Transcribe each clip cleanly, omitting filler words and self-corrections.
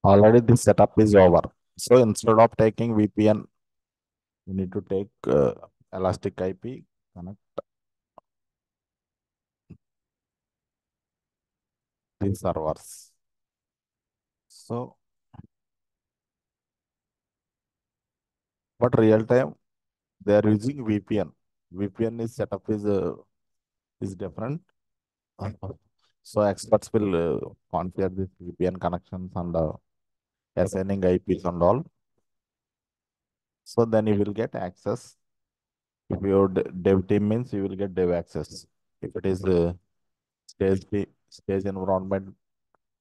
Already this setup is over. So instead of taking VPN, you need to take Elastic IP, connect these servers. So, but real time they are using VPN. VPN is setup is different. Uh, So experts will configure this VPN connections and assigning IPs and all. So then you will get access. If your dev team means you will get dev access. If it is stage environment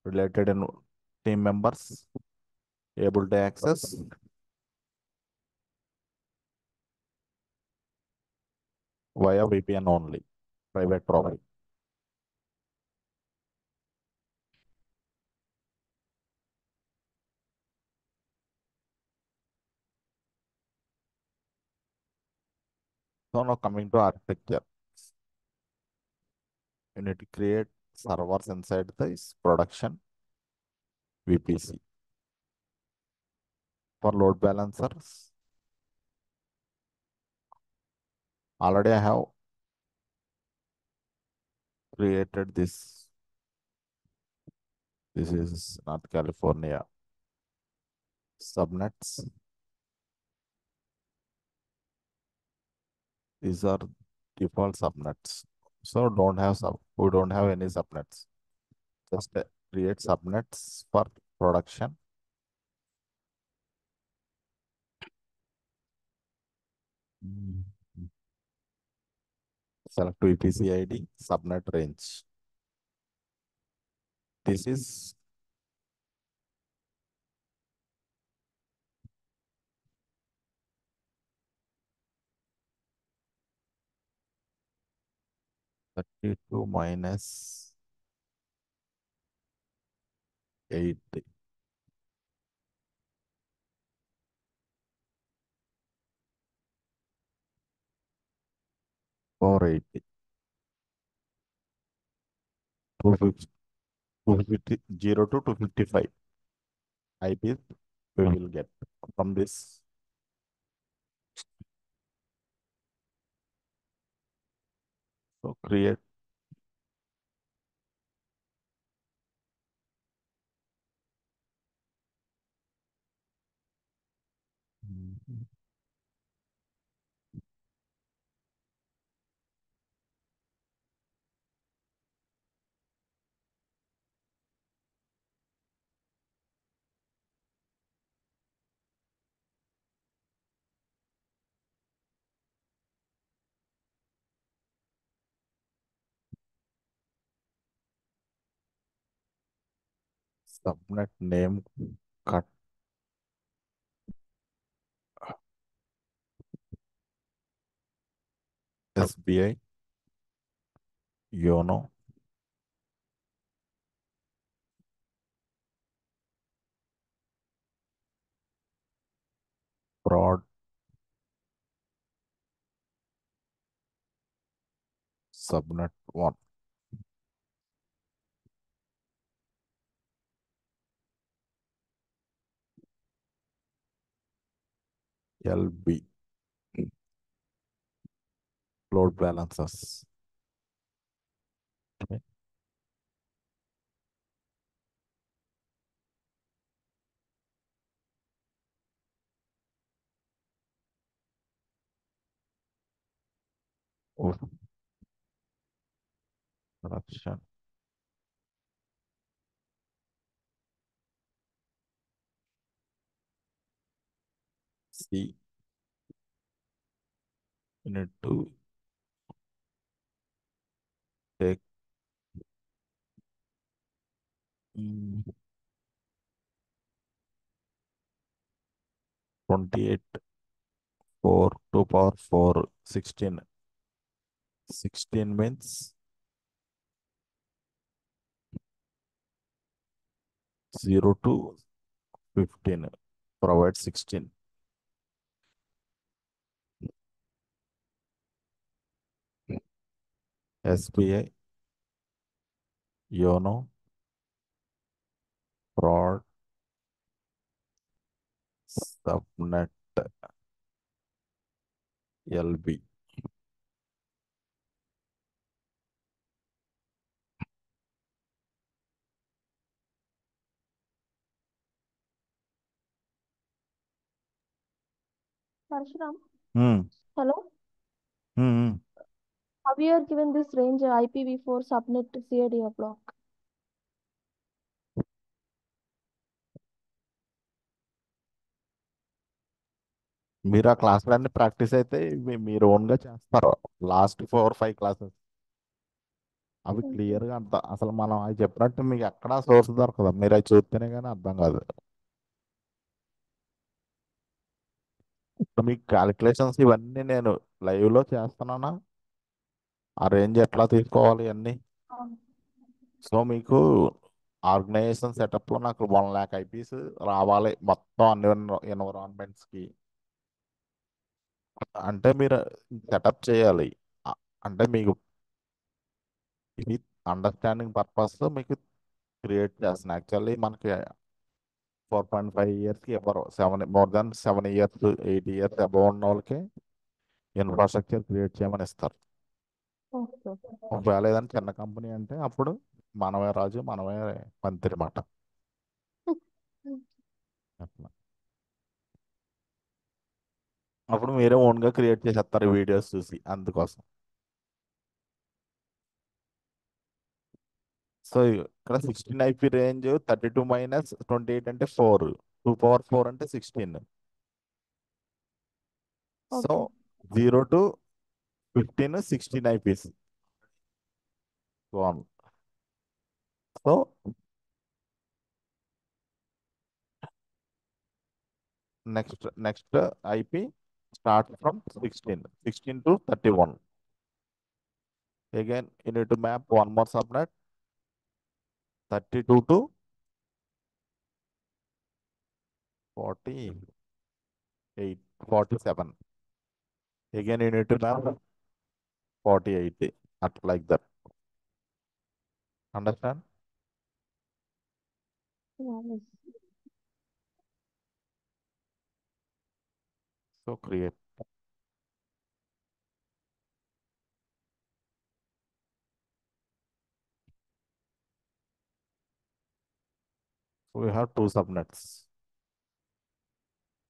related in team members able to access via VPN only, private profile. So now coming to architecture, you need to create servers inside this production VPC. For load balancers, already I have created this. This is North California subnets. These are default subnets. So we don't have any subnets. Just create subnets for production. Mm. Select VPC ID, subnet range. This is 32 minus 8, 480, 250, 250, 0 to 255 IPs we will get from this. So create subnet name cut SBI, Yono, prod, subnet 1, LB, load balancers. Okay. Oh, production C. You need to take 28 4 2 power 4 16. 16 means 0 to 15. Provide 16. SBI, Yono, prod, subnet LB. Parshuram, Hmm. hello. Hmm. How you are given this range IPv4 subnet CADA block? మీరు ఆ క్లాసులన్నీ practice అయితే మీరు ఓన్గా చేస్తారు. Last 4 5 classes అవి Mhm. క్లియర్గా అంత అసలు మనం అవి చెప్పినట్టు మీకు ఎక్కడా సోర్స్ దొరకదు. మీరు అవి చూస్తేనే కానీ అర్థం కాదు. ఇప్పుడు మీకు క్యాలిక్యులేషన్స్ ఇవన్నీ నేను లైవ్లో చేస్తున్నానా, ఆ రేంజ్ ఎట్లా తీసుకోవాలి అన్నీ. అవును. సో మీకు ఆర్గనైజేషన్ సెటప్లో నాకు 1 lakh ఐపీస్ రావాలి మొత్తం అన్ని ఎన్విరాన్మెంట్స్కి. అంటే మీరు సెటప్ చేయాలి. అ- అంటే మీకు ఇది అండర్స్టాండింగ్ పర్పస్ మీకు క్రియేట్ చేస్తున్నాను. యాక్చువల్లీ మనకి 4.5 ఇయర్స్కి ఎవరు 7 more than 7 years 8 years above ఉన్న వాళ్ళకి ఇన్ఫ్రాస్ట్రక్చర్ క్రియేట్ చేయమని ఇస్తారు. Okay. ఒకవేళ ఏదైనా చిన్న కంపెనీ అంటే అప్పుడు మనమే రాజు మనమే మంత్రి మాట. అట్లా అప్పుడు మీరే ఓన్గా క్రియేట్ చేసేస్తారు వీడియోస్ చూసి అందుకోసం. సో ఇక్కడ 16 ఐపీ రేంజ్ 32 - 28 అంటే 4, 2 పవర్ 4 అంటే 16. So Okay. 0 to 15 16 eyepiece. So next IP start from 16 to 31. Again, you need to map one more subnet 32 to 48, 47. Again, you need to map 48. At like that. Understand? Yeah, yes. So create. So we have two subnets.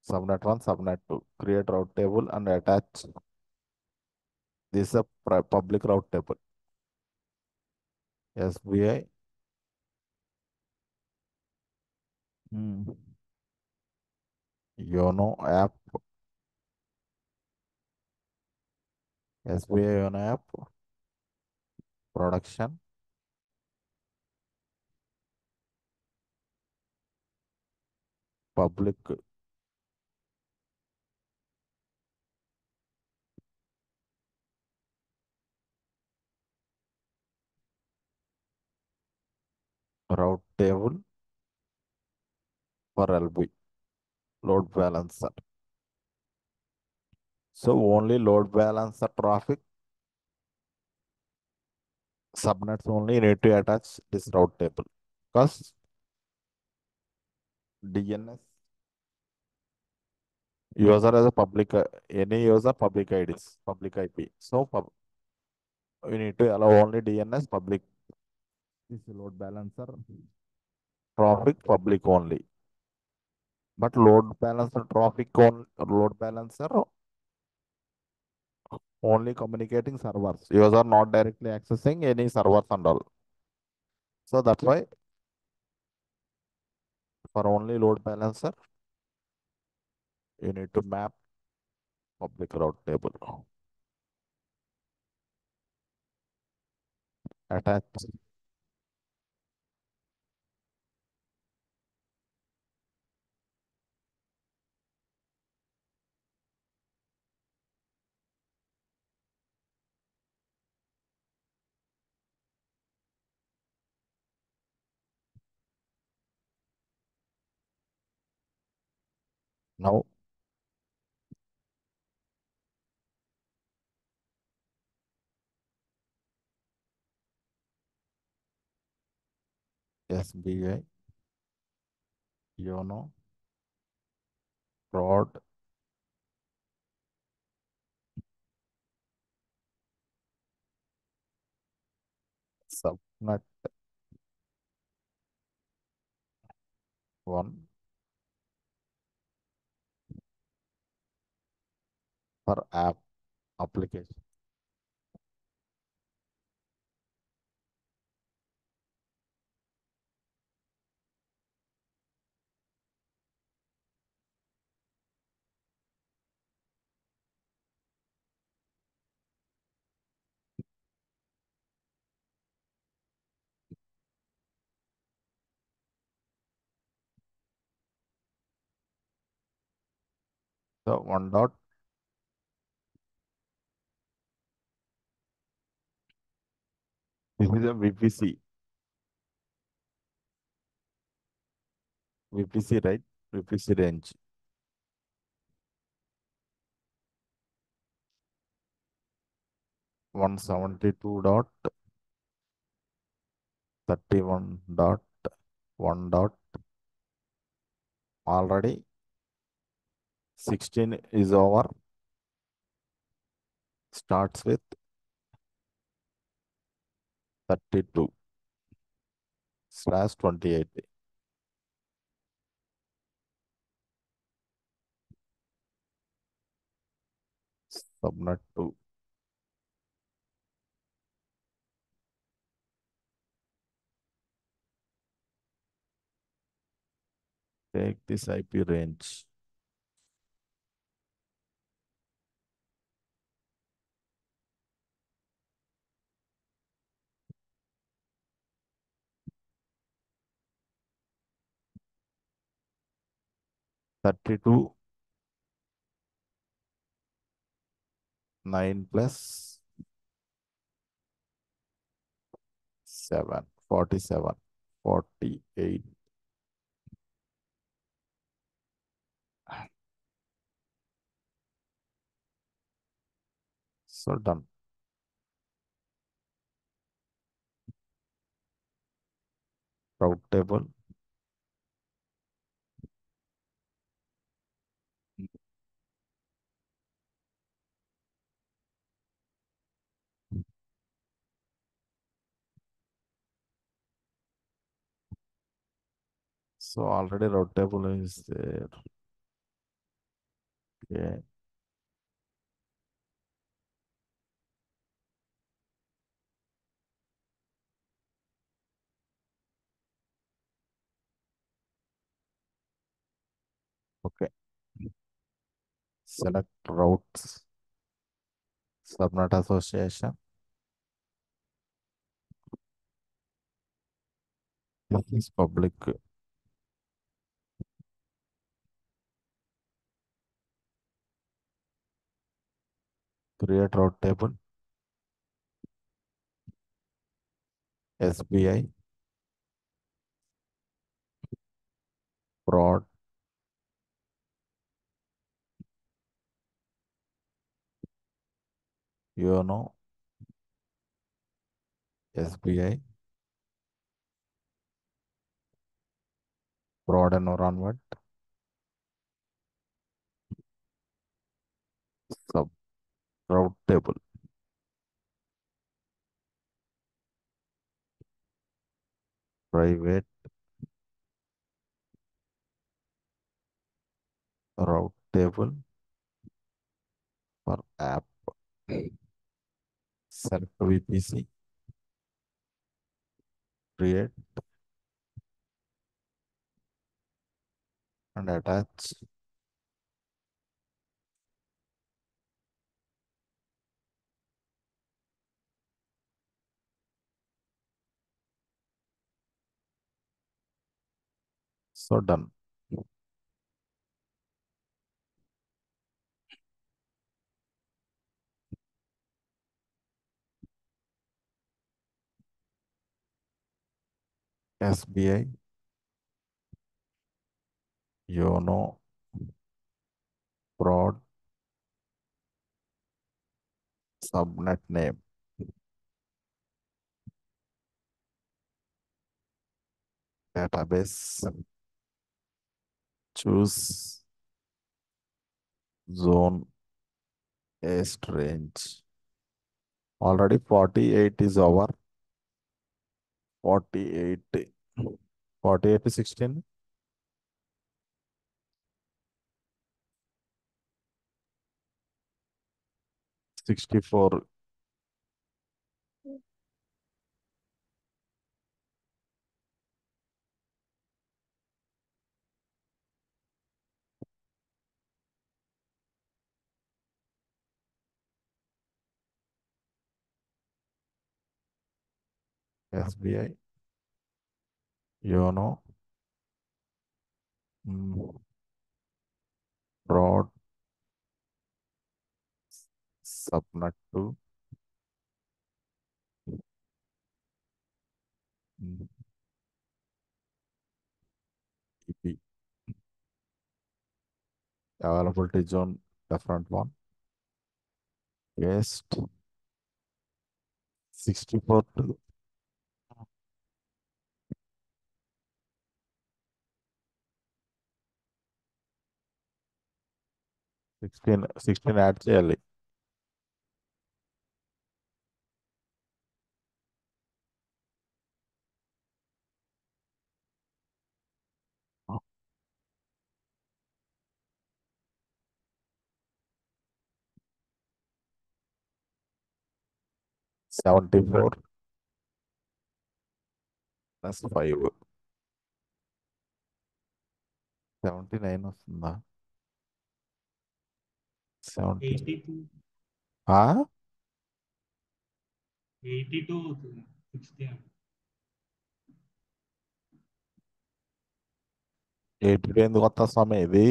Subnet 1, subnet 2. Create route table and attach. This is a public route table. SBI. Hmm. Yono app. SBI Yono app. Production. Public route table for LB. Load balancer. So only load balancer traffic subnets only need to attach this route table because DNS user as a public any user public IDs public IP. So we need to allow only DNS public. This load balancer traffic public only. But load balancer traffic on load balancer only communicating servers. User not directly accessing any servers and all. So that's why for only load balancer you need to map public route table. Attach. Now SBI Yono Prod subnet 1 for app application. So one dot, this is a VPC, right? VPC range. 172.31.1 already 16 is over, starts with 32 slash 28. Subnet 2. Take this IP range. Thirty-two 9 plus 7, 47, 48. So done. Route table. So already route table is there. Okay. Okay. Select routes. Subnet association. This is public. Create route table. SBI. Broad. Yono. SBI. Broad environment. Sub route table. Private route table for app. Select VPC. Create and attach. So done. SBI, Yono, Broad, subnet name, database, choose Zone est range. Already 48 is over. 48. 48 to 16. 64. SBI. Yono. Broad. Subnet to. mm, EP. Availability zone. Different one. West. 64 to 16. 16 add చేయాలి. Ah, 74 plus 5. 79 వస్తుందా? 70. 82 ఆ? 82 60 eighty ఎందుకు వస్తా స్వామి ఇది?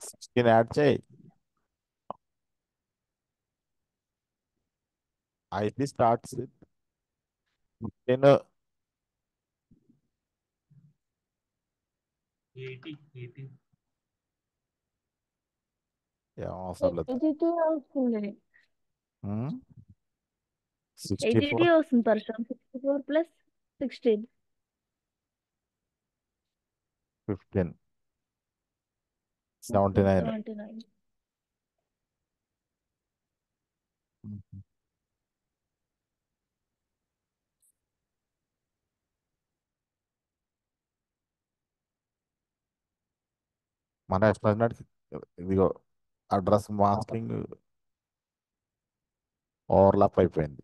16 add చేయి. IP starts with 15. 80 ఏం అవసరం లేదు. 82 వస్తుంది. 82 64. వస్తుంది పర్సన్. 64 ప్లస్ 16. 15. 79. 79. మన ఎక్స్ప్లెయిన్ ఇదిగో అడ్రస్ మాస్కింగ్ ఓవర్లాప్ అయిపోయింది.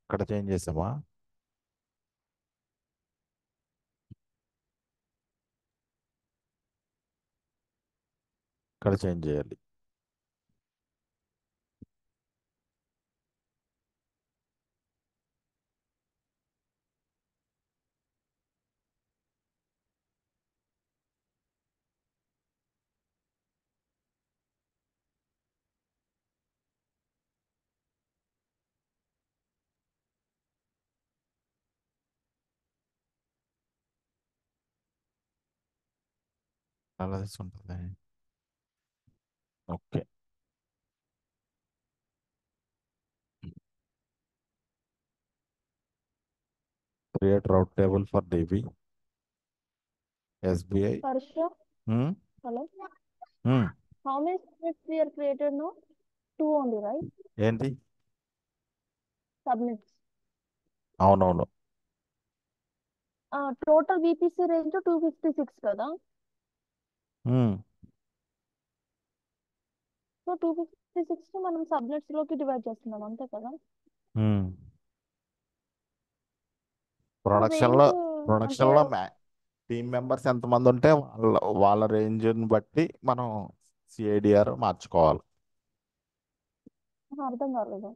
ఇక్కడ చేంజ్ చేసామా? ఇక్కడ చేంజ్ చేయాలి. అలా ఉంటుంది. Okay. Create rate table for dB SBI. Parsha, hello. How many subnets we are created now? 2 only, right? ఏంటి? Subnets. అవునవును. Total VPC range 256 కదా. ఉమ్, సో 256 ని మనం సబ్నెట్స్ లోకి డివైడ్ చేస్తున్నాం అంతే కదా. ఉమ్. సో ప్రొడక్షన్లో రేంజ్ అంటే ప్రొడక్షన్లో టీమ్ మెంబర్స్ ఎంతమంది ఉంటే వాళ్ళ రేంజ్ని బట్టి మనం సిఐడిఆర్ మార్చుకోవాలి. అర్థం కాలేదు.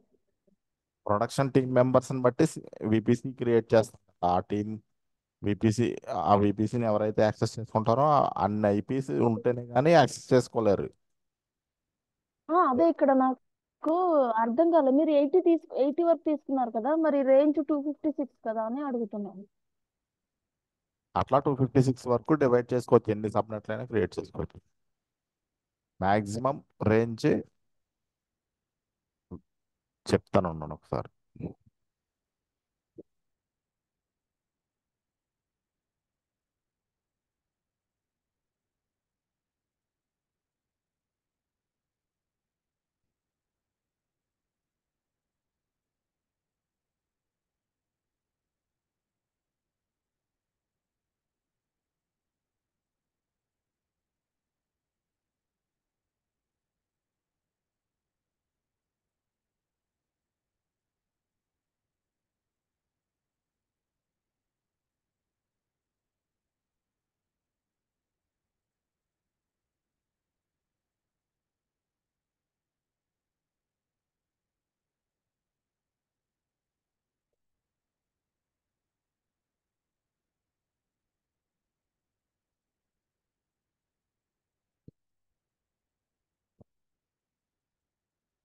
ప్రొడక్షన్ టీమ్ మెంబర్స్ని బట్టి విపిసి క్రియేట్ చేస్తాం. ఆ టీం విపిసి, ఆ విపిసిని ఎవరైతే యాక్సెస్ చేసుకుంటారో అన్ని ఐపీస్ ఉంటేనే కానీ యాక్సెస్ చేసుకోలేరు. అదే ఇక్కడ నాకు అర్థం కాలేదు. మీరు 80 వరకు తీసుకున్నారు కదా, మరి రేంజ్ 256 కదా అని అడుగుతున్నాను. అట్లా 256 వరకు డివైడ్ చేసుకోవచ్చు, ఎన్ని సబ్నెట్లైనా క్రియేట్ చేసుకోవచ్చు. మ్యాక్సిమం రేంజ్ చెప్తాను ఉన్నాను ఒకసారి.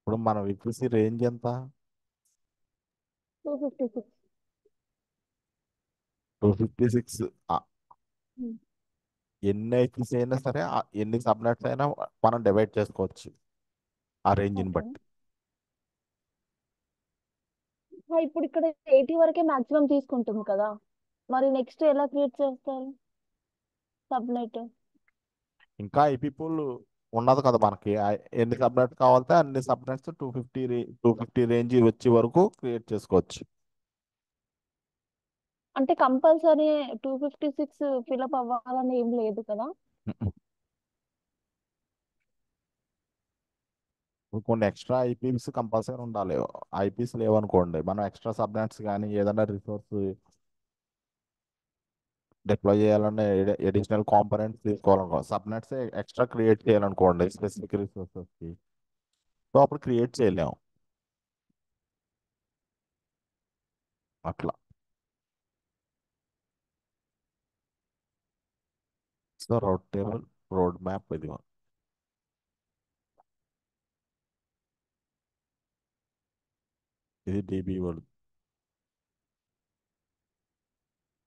ఇప్పుడు మన విపిసి రేంజ్ ఎంత? 256. 256. ఎన్ని ఐపీస్ అయినా సరే, ఎన్ని సబ్నెట్స్ అయినా మనం డివైడ్ చేసుకోవచ్చు ఆ రేంజ్ని ఓకే. బట్టి. ఇప్పుడు ఇక్కడ 80 వరకే మాక్సిమం తీసుకుంటుంది కదా, మరి నెక్స్ట్ ఎలా క్రియేట్ చేస్తారు సబ్నెట్? ఇంకా ఐపీ పూల్ ఉన్నది కదా మనకి, ఎన్ని సబ్నెట్స్ కావాలంటే అన్ని సబ్నెట్స్ 250 రేంజ్ వచ్చే వరకు క్రియేట్ చేసుకోవచ్చు. అంటే కంపల్సరీ 256 ఫిల్అప్ అవ్వాలని ఏం లేదు కదా? ఇప్పుడు కొన్ని ఎక్స్ట్రా ఐపీస్ కంపల్సరీ ఉండాలి. ఐపీస్ లేవనుకోండి, మనం ఎక్స్ట్రా సబ్నెట్స్ కానీ ఏదైనా రిసోర్స్ డిప్లాయ్ చేయాలనే ఎడిషనల్ కాంపోనెంట్స్ తీసుకోవాలనుకో, సబ్నెట్స్ ఎక్స్ట్రా క్రియేట్ చేయాలనుకోండి స్పెసిఫిక్ రిసోర్సెస్కి, సో అప్పుడు క్రియేట్ చేయలేము అట్లా. So route table, road map ఇది. ఇది డిబి వరల్డ్,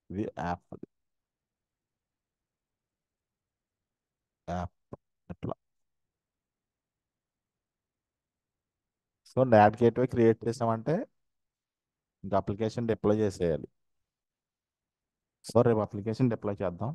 ఇది యాప్ ఇట్లా. సో నాట్ గేట్వే క్రియేట్ చేసామంటే ఇంకా అప్లికేషన్ డిప్లాయ్ చేసేయాలి. సో రేపు అప్లికేషన్ డిప్లాయ్ చేద్దాం.